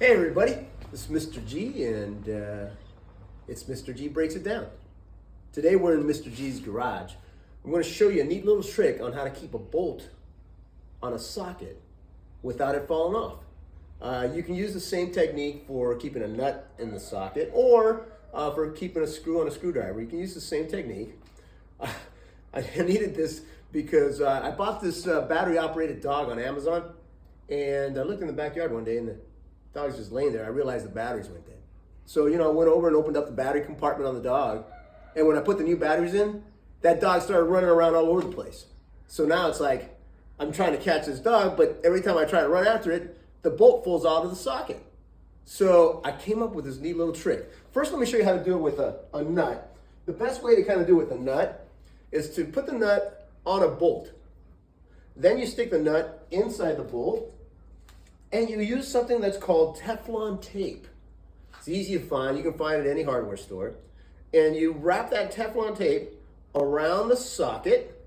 Hey everybody, this is Mr. G and it's Mr. G Breaks It Down. Today we're in Mr. G's garage. I'm going to show you a neat little trick on how to keep a bolt on a socket without it falling off. You can use the same technique for keeping a nut in the socket or for keeping a screw on a screwdriver. You can use the same technique. I needed this because I bought this battery operated dog on Amazon, and I looked in the backyard one day and the dog's just laying there. I realized the batteries went dead. So, I went over and opened up the battery compartment on the dog. And when I put the new batteries in, that dog started running around all over the place. So now it's like, I'm trying to catch this dog, but every time I try to run after it, the bolt falls out of the socket. So I came up with this neat little trick. First, let me show you how to do it with a nut. The best way to kind of do it with a nut is to put the nut on a bolt. Then you stick the nut inside the bolt, and you use something that's called Teflon tape. It's easy to find. You can find it at any hardware store. And you wrap that Teflon tape around the socket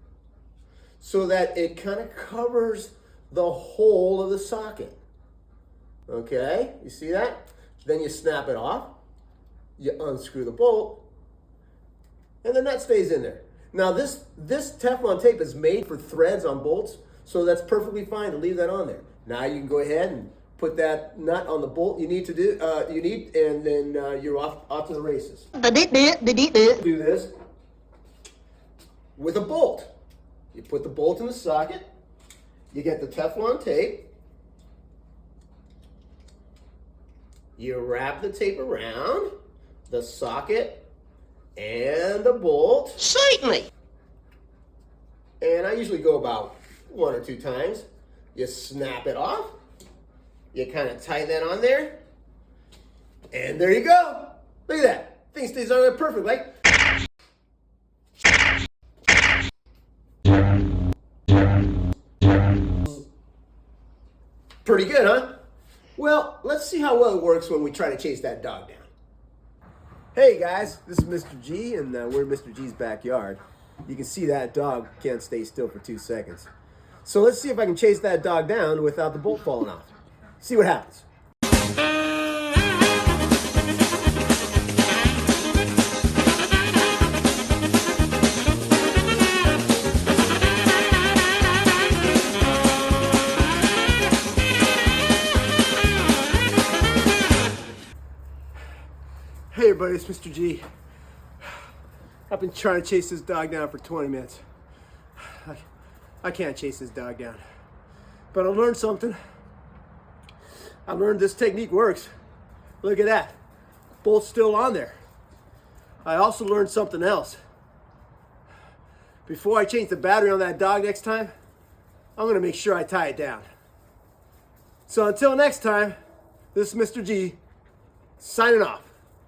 so that it kind of covers the whole of the socket. Okay, you see that? Then you snap it off, you unscrew the bolt, and the nut stays in there. Now this Teflon tape is made for threads on bolts, so that's perfectly fine to leave that on there. Now you can go ahead and put that nut on the bolt you need to do, and then you're off to the races. Do this with a bolt. You put the bolt in the socket, you get the Teflon tape, you wrap the tape around the socket and the bolt. Certainly. And I usually go about 1 or 2 times. You snap it off, you kind of tie that on there, and there you go. Look at that. Thing stays on there perfect, like. Pretty good, huh? Well, let's see how well it works when we try to chase that dog down. Hey guys, this is Mr. G, and we're in Mr. G's backyard. You can see that dog can't stay still for 2 seconds. So let's see if I can chase that dog down without the bolt falling off. See what happens. Hey everybody, it's Mr. G. I've been trying to chase this dog down for 20 minutes. I can't chase this dog down. But I learned something. I learned this technique works. Look at that. Bolt's still on there. I also learned something else. Before I change the battery on that dog next time, I'm going to make sure I tie it down. So until next time, this is Mr. G, signing off.